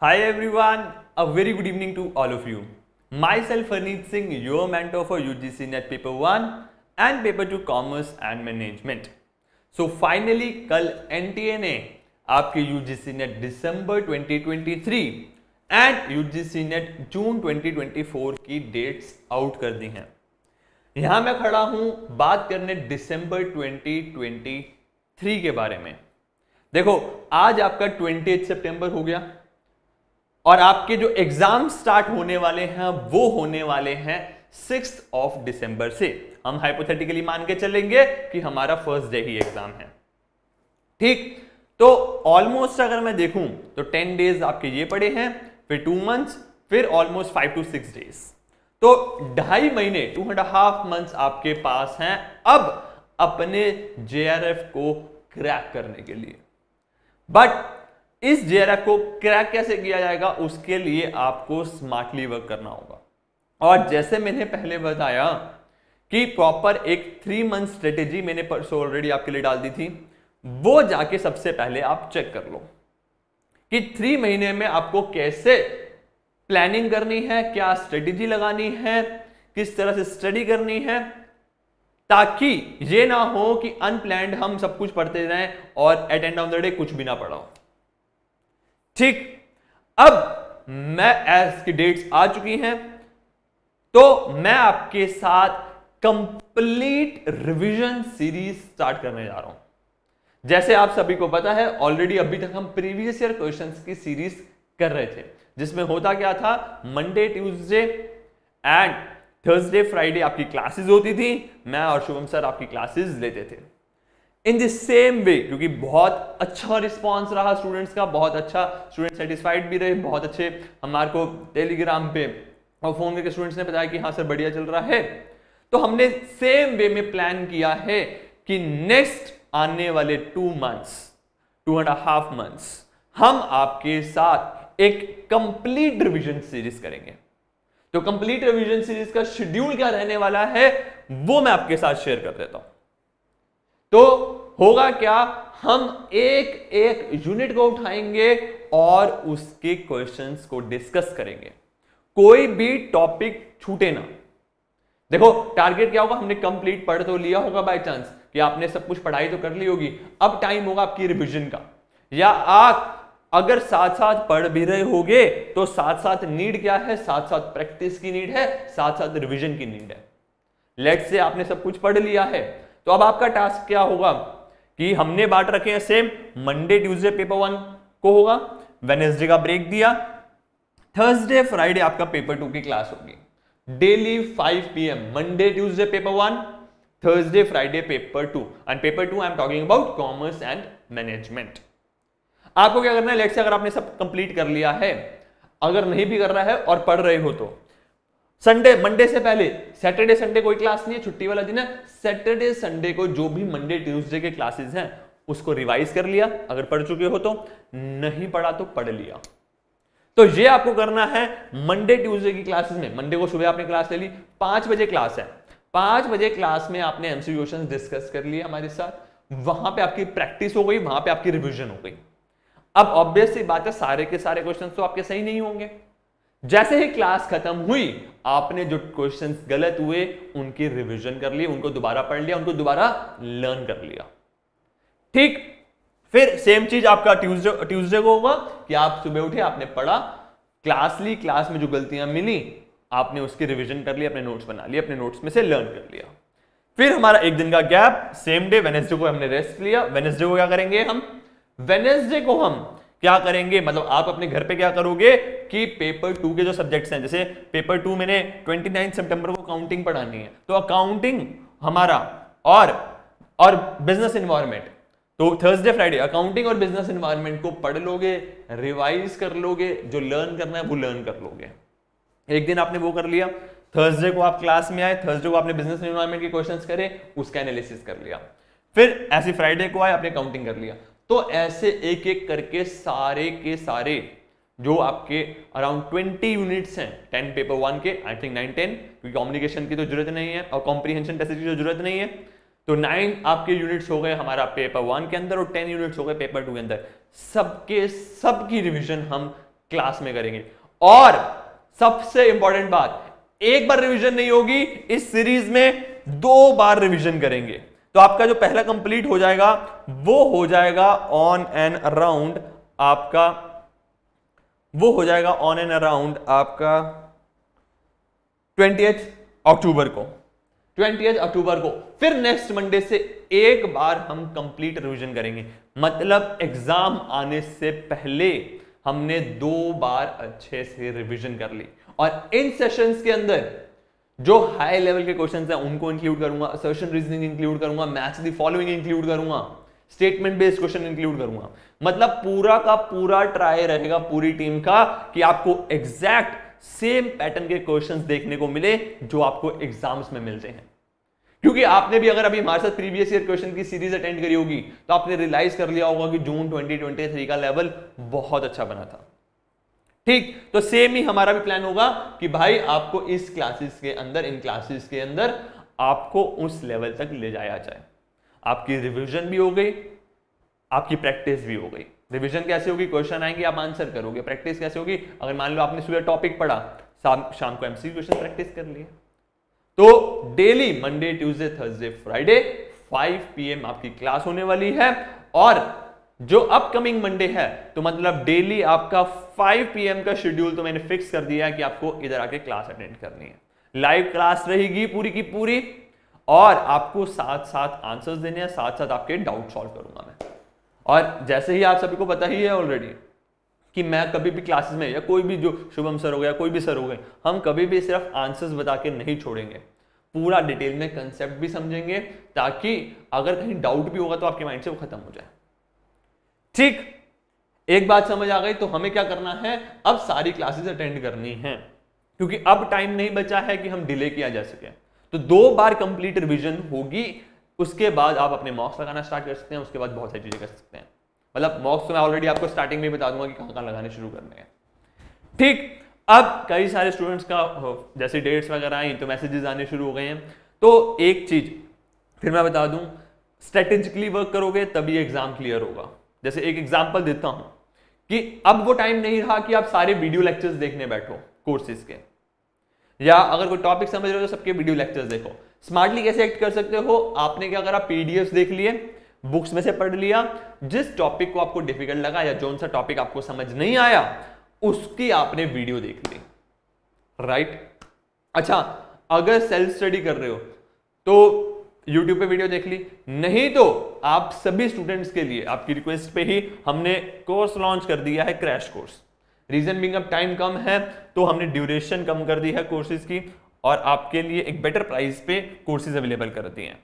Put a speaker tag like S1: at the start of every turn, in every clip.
S1: Hi everyone, a very good evening to all of you. Myself Harneet Singh, your mentor for UGC NET Paper 1 and Paper 2 Commerce and Management. So finally कल NTA ने आपके UGC NET December 2023 and UGC NET जून 2024 की dates out कर दी हैं। यहां मैं खड़ा हूं बात करने दिसंबर 2023 के बारे में। देखो आज आपका 28 सितंबर हो गया और आपके जो एग्जाम स्टार्ट होने वाले हैं वो होने वाले हैं 6 दिसंबर से। हम हाइपोथेटिकली मान के चलेंगे कि हमारा फर्स्ट डे ही एग्जाम है, ठीक। तो ऑलमोस्ट अगर मैं देखूं तो 10 डेज आपके ये पड़े हैं, फिर 2 मंथ्स, फिर ऑलमोस्ट 5 to 6 डेज, तो 2.5 महीने 2.5 मंथ्स आपके पास हैं अब अपने JRF को क्रैक करने के लिए। बट इस JRF को क्रैक कैसे किया जाएगा, उसके लिए आपको स्मार्टली वर्क करना होगा। और जैसे मैंने पहले बताया कि प्रॉपर एक 3 मंथ स्ट्रेटेजी मैंने परसों ऑलरेडी आपके लिए डाल दी थी, वो जाके सबसे पहले आप चेक कर लो कि 3 महीने में आपको कैसे प्लानिंग करनी है, क्या स्ट्रेटेजी लगानी है, किस तरह से स्टडी करनी है, ताकि ये ना हो कि अनप्लान्ड हम सब कुछ पढ़ते रहें और at end of the day कुछ भी ना पढ़ा हो, ठीक। अब मैं एज की डेट्स आ चुकी हैं तो मैं आपके साथ कंप्लीट रिवीजन सीरीज स्टार्ट करने जा रहा हूं। जैसे आप सभी को पता है ऑलरेडी अभी तक हम प्रीवियस ईयर क्वेश्चंस की सीरीज कर रहे थे, जिसमें होता क्या था, Monday Tuesday and Thursday Friday आपकी क्लासेस होती थी, मैं और शुभम सर आपकी क्लासेस लेते थे इन द सेम वे। क्योंकि बहुत अच्छा रिस्पांस रहा स्टूडेंट्स का, बहुत अच्छा, स्टूडेंट सेटिस्फाइड भी रहे, बहुत अच्छे हमारे को टेलीग्राम पे और फोन करके स्टूडेंट्स ने बताया कि हाँ सर बढ़िया चल रहा है। तो हमने सेम वे में प्लान किया है कि नेक्स्ट आने वाले 2 मंथ्स 2.5 मंथ्स हम आपके साथ एक कंप्लीट रिवीजन सीरीज करेंगे। तो कंप्लीट रिवीजन सीरीज का शेड्यूल क्या रहने वाला है वो मैं आपके साथ शेयर कर देता हूं। तो होगा क्या, हम एक एक यूनिट को उठाएंगे और उसके क्वेश्चंस को डिस्कस करेंगे, कोई भी टॉपिक छूटे ना। देखो टारगेट क्या होगा, हमने कंप्लीट पढ़ तो लिया होगा बाय चांस कि आपने सब कुछ पढ़ाई तो कर ली होगी, अब टाइम होगा आपकी रिवीजन का। या आप अगर साथ साथ पढ़ भी रहे होगे तो साथ साथ नीड क्या है, साथ साथ प्रैक्टिस की नीड है, साथ साथ रिवीजन की नीड है। लेट्स से आपने सब कुछ पढ़ लिया है तो अब आपका टास्क क्या होगा कि हमने बांट रखे हैं सेम, मंडे ट्यूसडे पेपर 1 को होगा, वेडनेसडे का ब्रेक दिया, थर्सडे फ्राइडे आपका पेपर 2 की क्लास होगी daily 5 PM, Monday Tuesday paper 1, Thursday Friday paper 2 and paper 2 I am talking about commerce and management. आपको क्या करना है, लेट्स से अगर आपने सब कंप्लीट कर लिया है, अगर नहीं भी कर रहा है और पढ़ रहे हो तो संडे मंडे से पहले, सैटरडे संडे कोई क्लास नहीं है, छुट्टी वाला दिन है, सैटरडे संडे को जो भी मंडे ट्यूसडे के क्लासेस हैं उसको रिवाइज कर लिया, अगर पढ़ चुके हो तो, नहीं पढ़ा तो पढ़ लिया। तो ये आपको करना है मंडे ट्यूसडे की क्लासेस में। मंडे को सुबह आपने क्लास ले ली, 5 बजे क्लास है, 5 बजे क्लास में आपने एमसीक्यू क्वेश्चंस डिस्कस कर लिए हमारे साथ, वहां पे आपकी प्रैक्टिस हो गई, वहां पे आपकी रिवीजन हो गई। अब ऑब्वियस सी बात है सारे के सारे क्वेश्चंस तो आपके सही नहीं होंगे। जैसे ही क्लास खत्म हुई आपने जो क्वेश्चंस गलत हुए उनकी रिवीजन कर ली, उनको दोबारा पढ़ लिया, उनको दोबारा लर्न कर लिया, ठीक। फिर सेम चीज आपका ट्यूसडे को होगा कि आप सुबह उठे, आपने पढ़ा, क्लास ली, क्लास में जो गलतियां मिली आपने उसकी रिवीजन कर ली, अपने नोट्स बना लिए, अपने नोट्स में से लर्न कर लिया। फिर हमारा एक दिन का गैप, सेम डे वेडनेसडे को हमने रेस्ट लिया। वेडनेसडे को क्या करेंगे हम, वेडनेसडे को हम क्या करेंगे, मतलब आप अपने घर पे क्या करोगे कि पेपर 2 के जो सब्जेक्ट्स हैं, जैसे पेपर 2 मैंने 29 सितंबर को अकाउंटिंग पढ़ानी है, तो अकाउंटिंग हमारा और बिजनेस एनवायरनमेंट, तो थर्सडे फ्राइडे अकाउंटिंग और बिजनेस एनवायरनमेंट को पढ़ लोगे, रिवाइज कर लोगे, जो लर्न करना है वो लर्न कर लोगे। एक दिन आपने वो कर लिया, थर्सडे को आप क्लास में आए, थर्सडे को आपने बिजनेस एनवायरनमेंट के क्वेश्चंस करे, उसका एनालिसिस कर लिया, फिर ऐसे फ्राइडे को आए आपने अकाउंटिंग कर लिया। तो ऐसे एक एक करके सारे के सारे जो आपके अराउंड 20 यूनिट्स हैं 10 पेपर 1 के, आई थिंक 9-10, क्योंकि कम्युनिकेशन की तो जरूरत नहीं है और कॉम्प्रीहेंशन टेस्ट की तो जरूरत नहीं है, तो 9 आपके यूनिट्स हो गए हमारा पेपर 1 के अंदर और 10 यूनिट्स हो गए पेपर 2 के अंदर। सबकी रिवीजन हम क्लास में करेंगे। और सबसे इंपॉर्टेंट बात, एक बार रिवीजन नहीं होगी, इस सीरीज में 2 बार रिवीजन करेंगे। तो आपका जो पहला कंप्लीट हो जाएगा वो हो जाएगा ऑन एंड अराउंड आपका 20th अक्टूबर को। 20th अक्टूबर को फिर नेक्स्ट मंडे से एक बार हम कंप्लीट रिवीजन करेंगे। मतलब एग्जाम आने से पहले हमने 2 बार अच्छे से रिवीजन कर ली। और इन सेशंस के अंदर जो हाई लेवल के क्वेश्चंस हैं उनको इंक्लूड करूंगा, असर्शन रीजनिंग इंक्लूड करूंगा, मैच द फॉलोइंग इंक्लूड करूंगा, स्टेटमेंट बेस्ड क्वेश्चन इंक्लूड करूंगा। मतलब पूरा का पूरा ट्राई रहेगा पूरी टीम का कि आपको एग्जैक्ट सेम पैटर्न के क्वेश्चंस देखने को मिले जो आपको एग्जाम्स में मिलते हैं। क्योंकि आपने भी अगर अभी हमारे साथ प्रीवियस ईयर क्वेश्चन की सीरीज अटेंड करी होगी तो आपने रियलाइज कर लिया होगा कि जून 2023 का लेवल बहुत अच्छा बना था। ठीक, तो सेम ही हमारा भी प्लान होगा कि भाई आपको इस क्लासेस के अंदर, इन क्लासेस के अंदर आपको उस लेवल तक ले जाया जाए। आपकी रिवीजन भी हो गई, आपकी प्रैक्टिस भी हो गई। रिवीजन कैसे होगी, क्वेश्चन आएंगे आप आंसर करोगे। प्रैक्टिस कैसे होगी, अगर मान लो आपने सुबह टॉपिक पढ़ा, शाम को एमसीक्यू क्वेश्चन प्रैक्टिस कर लिए। तो daily Monday, Tuesday, Thursday, Friday 5 PM आपकी क्लास होने वाली है। और जो अपकमिंग मंडे है तो मतलब डेली आपका 5 PM का शेड्यूल तो मैंने फिक्स कर दिया है कि आपको इधर आके क्लास अटेंड करनी है। लाइव क्लास रहेगी पूरी की पूरी, और आपको साथ साथ आंसर्स देने हैं, साथ साथ आपके डाउट सॉल्व करूंगा मैं। और जैसे ही आप सभी को पता ही है ऑलरेडी कि मैं कभी भी क्लासेस में, या कोई भी, जो शुभम सर हो गया, कोई भी सर हो गए, हम कभी भी सिर्फ आंसर्स बता के नहीं छोड़ेंगे, पूरा डिटेल में कंसेप्ट भी समझेंगे, ताकि अगर कहीं डाउट भी होगा तो आपके माइंड से वो खत्म हो जाए। ठीक, एक बात समझ आ गई। तो हमें क्या करना है, अब सारी क्लासेस अटेंड करनी है, क्योंकि अब टाइम नहीं बचा है कि हम डिले किया जा सके। तो 2 बार कंप्लीट रिवीजन होगी, उसके बाद आप अपने मॉक्स लगाना स्टार्ट कर सकते हैं। उसके बाद बहुत सारी चीजें कर सकते हैं। मतलब मॉक्स तो मैं ऑलरेडी आपको स्टार्टिंग में बता दूंगा कि कहां लगाने शुरू करने हैं। ठीक, अब कई सारे स्टूडेंट्स का जैसे डेट्स वगैरह आई तो मैसेजेस आने शुरू हो गए हैं। तो एक चीज फिर मैं बता दूं, स्ट्रेटेजिकली वर्क करोगे तभी एग्जाम क्लियर होगा। जैसे एक एग्जांपल देता हूं कि अब वो टाइम नहीं रहा कि आप सारे वीडियो लेक्चर्स देखने बैठो कोर्सेज के, या अगर कोई टॉपिक समझ रहे हो तो सबके वीडियो लेक्चर्स देखो। स्मार्टली कैसे एक्ट कर सकते हो, आपने क्या करा, पीडीएफ देख लिए, बुक्स में से पढ़ लिया, जिस टॉपिक को आपको डिफिकल्ट लगा या जो सा टॉपिक आपको समझ नहीं आया उसकी आपने वीडियो देख ली, राइट। अच्छा, अगर सेल्फ स्टडी कर रहे हो तो YouTube पे वीडियो देख ली, नहीं तो आप सभी स्टूडेंट्स के लिए आपकी रिक्वेस्ट पे ही हमने कोर्स लॉन्च कर दिया है, क्रैश कोर्स। रीजन बीइंग अब टाइम कम है तो हमने ड्यूरेशन कम कर दी है कोर्सेज की, और आपके लिए एक बेटर प्राइस पे कोर्सेज अवेलेबल कर दिए हैं,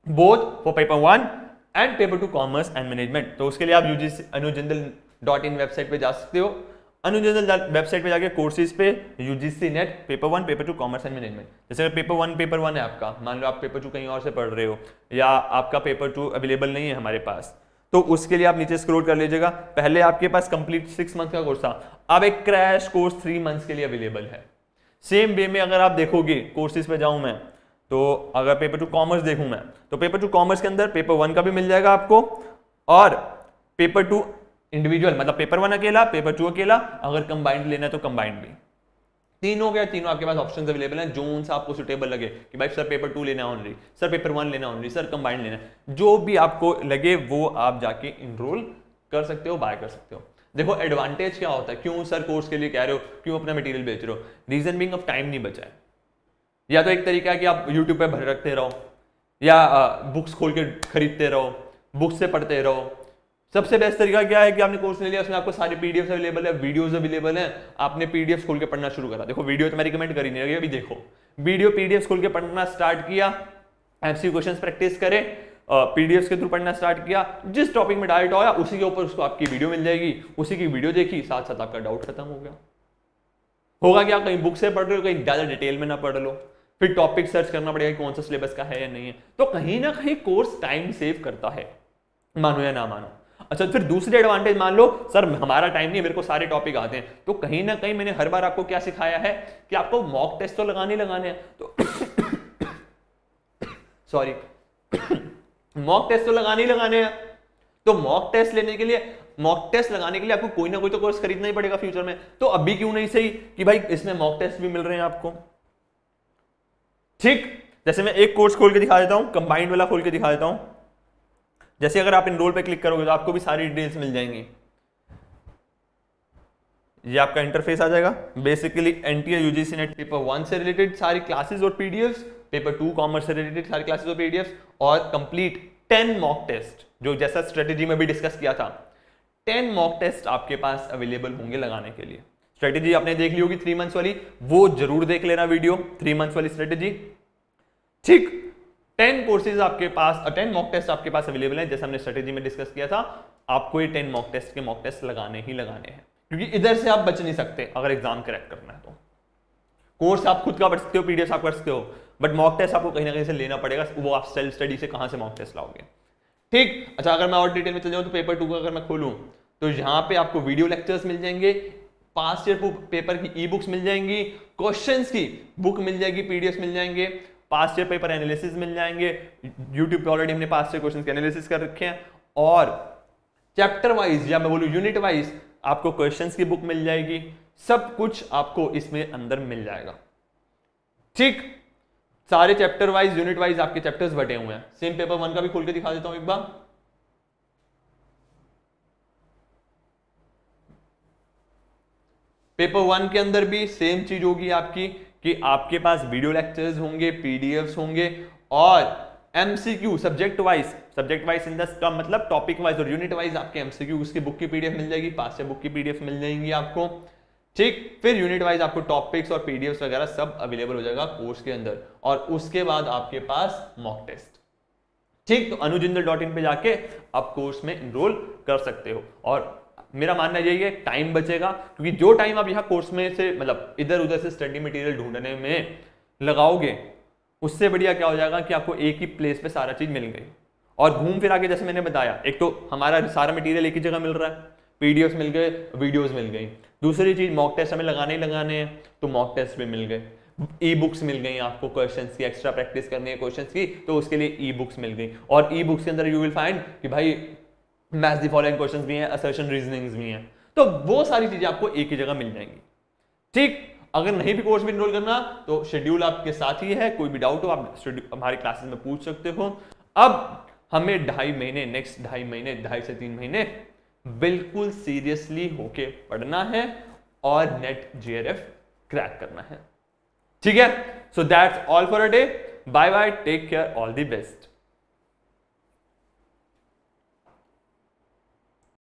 S1: both for paper 1 and paper 2 commerce and management. तो उसके लिए आप UGC.anujindal.in वेबसाइट पे जा सकते हो। अनुजिंदल वेबसाइट पे जाके कोर्सेज पे UGC net paper 1 paper 2 commerce and management, जैसे पेपर 1 है आपका, मान लो आप पेपर 2 कहीं और से पढ़ रहे हो या आपका पेपर 2 अवेलेबल नहीं है हमारे पास, तो उसके लिए आप नीचे स्क्रॉल कर लीजिएगा। पहले आपके पास कंप्लीट 6 मंथ का कोर्स था, अब एक क्रैश कोर्स 3 मंथ्स के लिए अवेलेबल है। सेम वे में अगर आप देखोगे, कोर्सेज पे जाऊं मैं तो अगर पेपर 2 कॉमर्स देखूं मैं तो पेपर 2 कॉमर्स के अंदर पेपर 1 का भी मिल जाएगा आपको, और पेपर 2 इंडिविजुअल, मतलब पेपर 1 अकेला, पेपर 2 अकेला, अगर कंबाइंड लेना है तो कंबाइंड भी। तीनों गया, तीनों आपके पास ऑप्शंस अवेलेबल हैं, जो सा आपको सुटेबल लगे कि भाई सर पेपर 2 लेना है ओनली, सर पेपर 1 लेना ओनली, सर कंबाइंड लेना है, जो भी आपको लगे वो आप जाके इनरोल कर सकते हो, बाय कर सकते हो। देखो एडवांटेज क्या होता है, क्यों सर कोर्स के लिए कह रहे हो, क्यों अपना मटेरियल बेच रहे हो, रीजन बीइंग ऑफ टाइम नहीं बचा है। या तो एक तरीका है कि आप यूट्यूब पे भर रखते रहो, या बुक्स खोल के खरीदते रहो, बुक्स से पढ़ते रहो। सबसे बेस्ट तरीका क्या है कि आपने कोर्स ले लिया, उसमें आपको सारे पीडीएफ अवेलेबल है, वीडियोस अवेलेबल हैं, आपने पीडीएफ खोल के पढ़ना शुरू करा। देखो वीडियो तो मैं रिकमेंड कर ही नहीं रही, अभी देखो वीडियो पीडीएफ खोल के पढ़ना स्टार्ट किया, एमसीक्यू क्वेश्चंस प्रैक्टिस करे, पीडीएफ के थ्रू पढ़ना स्टार्ट किया, जिस टॉपिक में डाउट आया उसी के ऊपर उसको आपकी वीडियो मिल जाएगी, उसी की वीडियो देखी, साथ साथ आपका डाउट खत्म हो गया। होगा क्या, कहीं बुक से पढ़ रहे हो, कहीं ज्यादा डिटेल में ना पढ़ लो, फिर टॉपिक सर्च करना पड़ेगा कौन सा सिलेबस का है या नहीं है। तो कहीं ना कहीं कोर्स टाइम सेव करता है, मानो या ना मानो। अच्छा, फिर दूसरी एडवांटेज, मान लो सर हमारा टाइम नहीं है, मेरे को सारे टॉपिक आते हैं, तो कहीं ना कहीं मैंने हर बार आपको क्या सिखाया है कि आपको मॉक टेस्ट तो लगाने हैं, तो सॉरी मॉक टेस्ट तो लगाने हैं। तो मॉक टेस्ट लेने के लिए मॉक टेस्ट लगाने के लिए आपको कोई ना कोई तो कोर्स खरीदना ही पड़ेगा फ्यूचर में, तो अभी क्यों नहीं सही कि भाई इसमें मॉक टेस्ट भी मिल रहे हैं आपको। ठीक, जैसे मैं एक कोर्स खोल के दिखा देता हूं, कंबाइंड वाला खोल के दिखा देता हूं। जैसे अगर आप इनरोल पे क्लिक करोगे तो आपको भी सारी डिटेल्स मिल जाएंगी। ये आपका इंटरफेस आ जाएगा। Basically NTA UGC net paper 1 से रिलेटेड सारी क्लासेस और पीडीएफ्स, पेपर 2 कॉमर्स से रिलेटेड सारी क्लासेस और पीडीएफ्स, और कंप्लीट 10 मॉक टेस्ट, जो जैसा स्ट्रेटेजी में भी डिस्कस किया था, 10 मॉक टेस्ट आपके पास अवेलेबल होंगे लगाने के लिए। स्ट्रेटेजी आपने देख ली होगी 3 मंथ्स वाली, वो जरूर देख लेना वीडियो, 3 मंथ्स वाली स्ट्रेटेजी। ठीक, 10 कोर्सेज आपके पास, 10 मॉक टेस्ट आपके पास अवेलेबल है, जैसे हमने स्ट्रेटेजी में डिस्कस किया था। आपको ये 10 मॉक टेस्ट लगाने ही लगाने हैं, क्योंकि इधर से आप बच नहीं सकते अगर एग्जाम क्रैक करना है तो। कोर्स आप खुद का पढ़ सकते हो, पीडीएफ आप पढ़ सकते हो, बट मॉक टेस्ट आपको कहीं ना कहीं से लेना पड़ेगा। वो आप सेल्फ स्टडी से कहां से मॉक टेस्ट लाओगे। ठीक, अच्छा अगर मैं और डिटेल में चल जाऊं तो पेपर 2 का अगर मैं खोलूं तो यहाँ पे आपको वीडियो लेक्चर्स मिल जाएंगे, पास्ट ईयर पेपर की ई बुक्स मिल जाएंगी, क्वेश्चंस की बुक मिल जाएगी, पीडीएफ मिल जाएंगे, पास्ट ईयर पेपर एनालिसिस मिल जाएंगे। यूट्यूब पे ऑलरेडी हमने पास्ट ईयर क्वेश्चन के एनालिसिस कर रखे हैं, और चैप्टर वाइज या मैं बोलूं यूनिट वाइज आपको क्वेश्चंस की बुक मिल जाएगी। सब कुछ आपको इसमें अंदर मिल जाएगा। ठीक, सारे चैप्टर वाइज यूनिट वाइज आपके चैप्टर्स बटे हुए हैं। सेम पेपर 1 का भी खोल के दिखा देता हूं एक बार। पेपर 1 के अंदर भी सेम चीज होगी आपकी कि आपके पास वीडियो लेक्चर्स होंगे, पीडीएफ्स होंगे, और MCQ subject wise in the मतलब टॉपिक वाइज और यूनिट वाइज आपके एमसीक्यू उसकी बुक की पीडीएफ मिल जाएगी, पास से बुक की पीडीएफ मिल जाएंगी आपको। ठीक, फिर यूनिट वाइज आपको टॉपिक्स और पीडीएफ्स वगैरह सब अवेलेबल हो जाएगा कोर्स के अंदर, और उसके बाद आपके पास मॉक टेस्ट। ठीक, तो अनुजिंदल.in पे जाके आप कोर्स में एनरोल कर सकते हो। और मेरा मानना यही है, टाइम बचेगा, क्योंकि जो टाइम आप यहाँ कोर्स में से मतलब इधर उधर से स्टडी मटेरियल ढूंढने में लगाओगे, उससे बढ़िया क्या हो जाएगा कि आपको एक ही प्लेस पे सारा चीज मिल गई। और घूम फिर आके, जैसे मैंने बताया, एक तो हमारा सारा मटेरियल एक ही जगह मिल रहा है, पीडीएफ मिल गए, वीडियोस मिल गई। दूसरी चीज, मॉक टेस्ट हमें लगाने ही लगाने हैं, तो मॉक टेस्ट भी मिल गए, ई बुक्स मिल गई आपको, क्वेश्चंस की एक्स्ट्रा प्रैक्टिस करनी है क्वेश्चंस की, तो उसके लिए ई बुक्स मिल गई। और ई बुक्स के अंदर यू विल फाइंड कि भाई मैच द फॉलोइंग क्वेश्चंस भी हैं, असर्शन रीजनिंग्स भी हैं, तो वो सारी चीजें आपको एक ही जगह मिल जाएंगी। ठीक, अगर नहीं भी कोर्स में एनरोल करना तो शेड्यूल आपके साथ ही है, कोई भी डाउट हो आप हमारी क्लासेस में पूछ सकते हो। अब हमें 2.5 महीने, नेक्स्ट 2.5 महीने, 2.5 से 3 महीने बिल्कुल सीरियसली होके पढ़ना है और नेट जेआरएफ क्रैक करना है। ठीक है, so that's all for a day. Bye bye, take care, all the best.